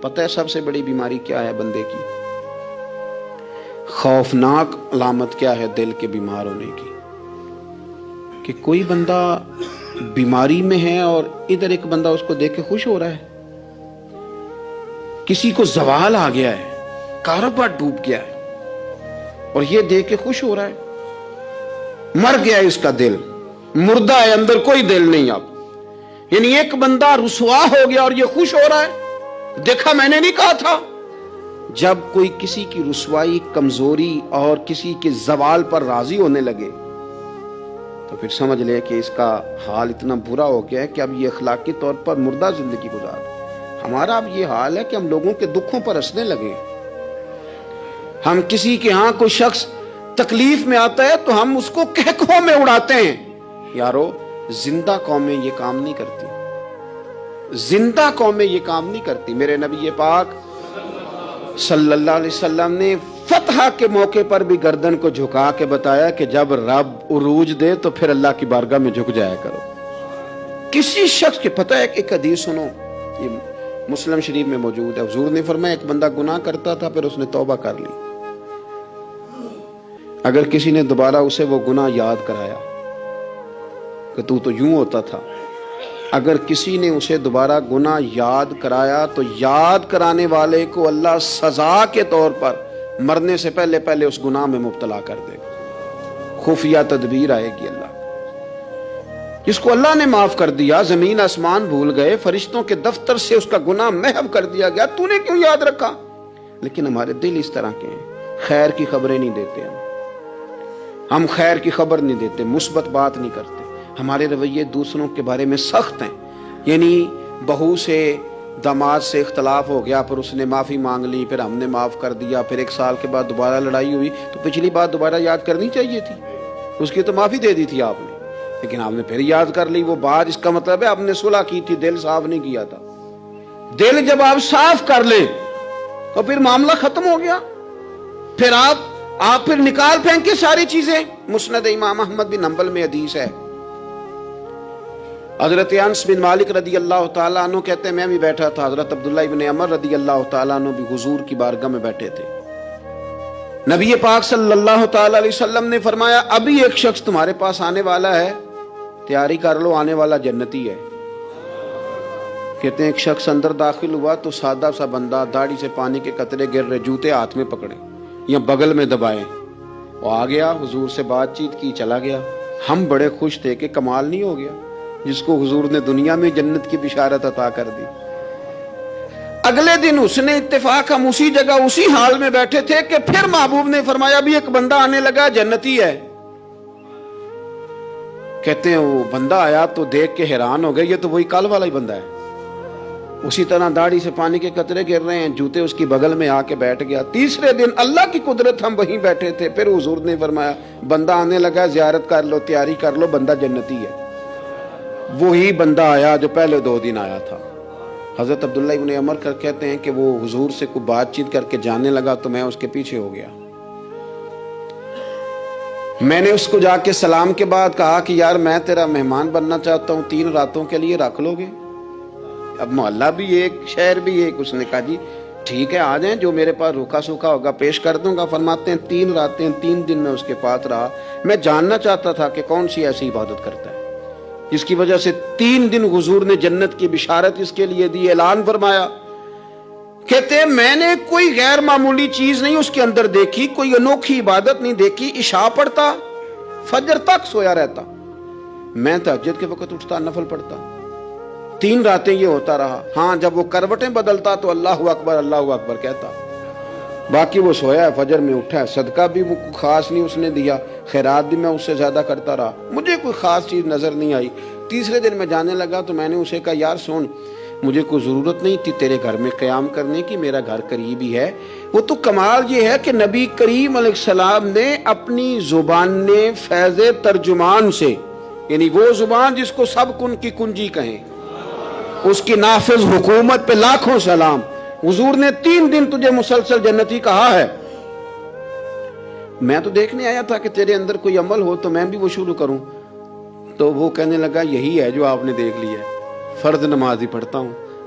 پتہ ہے سب سے بڑی بیماری کیا ہے بندے کی؟ خوفناک علامت کیا ہے دل کے بیمار ہونے کی؟ کہ کوئی بندہ بیماری میں ہے اور ادھر ایک بندہ اس کو دیکھ کے خوش ہو رہا ہے. کسی کو زوال آ گیا ہے، کاروبار ڈوب گیا ہے اور یہ دیکھ کے خوش ہو رہا ہے. مر گیا ہے اس کا دل، مردہ ہے، اندر کوئی دل نہیں. اب یعنی ایک بندہ رسوا ہو گیا اور یہ خوش ہو رہا ہے، دیکھا میں نے نہیں کہا تھا. جب کوئی کسی کی رسوائی، کمزوری اور کسی کے زوال پر راضی ہونے لگے تو پھر سمجھ لے کہ اس کا حال اتنا برا ہو گیا ہے کہ اب یہ اخلاقی طور پر مردہ زندگی گزار. ہمارا اب یہ حال ہے کہ ہم لوگوں کے دکھوں پر ہنسنے لگے. ہم کسی کے ہاں کوئی شخص تکلیف میں آتا ہے تو ہم اس کو کہکہوں میں اڑاتے ہیں. یارو زندہ قومیں یہ کام نہیں کرتی، زندہ قومیں یہ کام نہیں کرتی. میرے نبی پاک صلی اللہ علیہ وسلم نے فتح کے موقع پر بھی گردن کو جھکا کے بتایا کہ جب رب عروج دے تو پھر اللہ کی بارگاہ میں جھک جایا کرو. کسی شخص کے پتہ ہے ایک حدیث سنو، یہ مسلم شریف میں موجود ہے. حضور نے فرمایا ایک بندہ گناہ کرتا تھا پھر اس نے توبہ کر لی. اگر کسی نے دوبارہ اسے وہ گناہ یاد کرایا کہ تو یوں ہوتا تھا، اگر کسی نے اسے دوبارہ گناہ یاد کرایا تو یاد کرانے والے کو اللہ سزا کے طور پر مرنے سے پہلے پہلے اس گناہ میں مبتلا کر دے گا. خفیہ تدبیر آئے گی اللہ. جس کو اللہ نے معاف کر دیا، زمین آسمان بھول گئے، فرشتوں کے دفتر سے اس کا گناہ محو کر دیا گیا، تو نے کیوں یاد رکھا؟ لیکن ہمارے دل اس طرح کے ہیں، خیر کی خبریں نہیں دیتے. ہم خیر کی خبر نہیں دیتے، مثبت بات نہیں کرتے. ہمارے رویے دوسروں کے بارے میں سخت ہیں. یعنی بہو سے داماد سے اختلاف ہو گیا، پھر اس نے معافی مانگ لی، پھر ہم نے معاف کر دیا، پھر 1 سال کے بعد دوبارہ لڑائی ہوئی تو پچھلی بات دوبارہ یاد کرنی چاہیے تھی. اس کی تو معافی دے دی تھی آپ نے، لیکن آپ نے پھر یاد کر لی وہ بات. اس کا مطلب ہے آپ نے صلح کی تھی، دل صاف نہیں کیا تھا. دل جب آپ صاف کر لیں تو پھر معاملہ ختم ہو گیا. پھر آپ پھر نکال پھینکے ساری چیزیں. مسند امام احمد بن حنبل میں حدیث ہے، حضرت انس بن مالک رضی اللہ تعالیٰ عنہ کہتے ہیں میں بھی بیٹھا تھا، حضرت عبداللہ ابن عمر رضی اللہ تعالیٰ عنہ بھی حضور کی بارگاہ میں بیٹھے تھے. نبی پاک صلی اللہ تعالیٰ علیہ وسلم نے فرمایا ابھی ایک شخص تمہارے پاس آنے والا ہے، تیاری کر لو، آنے والا جنتی ہے. کہتے ہیں ایک شخص اندر داخل ہوا تو سادہ سا بندہ، داڑھی سے پانی کے قطرے گر رہے، جوتے ہاتھ میں پکڑے یا بغل میں دبائے، وہ آ گیا، حضور سے بات چیت کی، چلا گیا. ہم بڑے خوش تھے کہ کمال نہیں ہو گیا جس کو حضور نے دنیا میں جنت کی بشارت عطا کر دی. اگلے دن اس نے اتفاق، ہم اسی جگہ اسی حال میں بیٹھے تھے کہ پھر محبوب نے فرمایا بھی ایک بندہ آنے لگا، جنتی ہے. کہتے ہیں وہ بندہ آیا تو دیکھ کے حیران ہو گئے، یہ تو وہی کل والا ہی بندہ ہے. اسی طرح داڑھی سے پانی کے قطرے گر رہے ہیں، جوتے اس کی بغل میں آ کے بیٹھ گیا. تیسرے دن اللہ کی قدرت ہم وہیں بیٹھے تھے، پھر حضور نے فرمایا بندہ آنے لگا، زیارت کر لو، تیاری کر لو، بندہ جنتی ہے. وہی بندہ آیا جو پہلے 2 دن آیا تھا. حضرت عبداللہ ابن عمر کہتے ہیں کہ وہ حضور سے کوئی بات چیت کر کے جانے لگا تو میں اس کے پیچھے ہو گیا. میں نے اس کو جا کے سلام کے بعد کہا کہ یار میں تیرا مہمان بننا چاہتا ہوں، 3 راتوں کے لیے رکھ لو گے؟ اب محلہ بھی ایک، شہر بھی ایک. اس نے کہا جی ٹھیک ہے آ جائیں، جو میرے پاس روکھا سوکھا ہوگا پیش کر دوں گا. فرماتے ہیں 3 راتیں 3 دن میں اس کے پاس رہا. میں جاننا چاہتا تھا کہ کون سی ایسی عبادت کرتا ہے جس کی وجہ سے 3 دن حضور نے جنت کی بشارت اس کے لیے دی، اعلان فرمایا. کہتے ہیں میں نے کوئی غیر معمولی چیز نہیں اس کے اندر دیکھی، کوئی انوکھی عبادت نہیں دیکھی. عشاء پڑھتا، فجر تک سویا رہتا، میں تہجد کے وقت اٹھتا، نفل پڑھتا. 3 راتیں یہ ہوتا رہا. ہاں جب وہ کروٹیں بدلتا تو اللہ اکبر اللہ اکبر کہتا، باقی وہ سویا ہے، فجر میں اٹھا ہے. صدقہ بھی خاص نہیں اس نے دیا، خیرات بھی میں اس سے زیادہ کرتا رہا، مجھے کوئی خاص چیز نظر نہیں آئی. تیسرے دن میں جانے لگا تو میں نے اسے کہا یار سن، مجھے کوئی ضرورت نہیں تھی تیرے گھر میں قیام کرنے کی، میرا گھر قریب ہی ہے. وہ تو کمال یہ ہے کہ نبی کریم علیہ السلام نے اپنی زبان فیض ترجمان سے، یعنی وہ زبان جس کو سب کن کی کنجی کہیں، اس کی نافذ حکومت پہ لاکھوں سلام. حضور نے 3 دن تجھے مسلسل جنتی کہا ہے. میں تو دیکھنے آیا تھا کہ تیرے اندر کوئی عمل ہو تو میں بھی وہ شروع کروں. تو وہ کہنے لگا یہی ہے جو آپ نے دیکھ لیا ہے، فرض نماز ہی پڑھتا ہوں،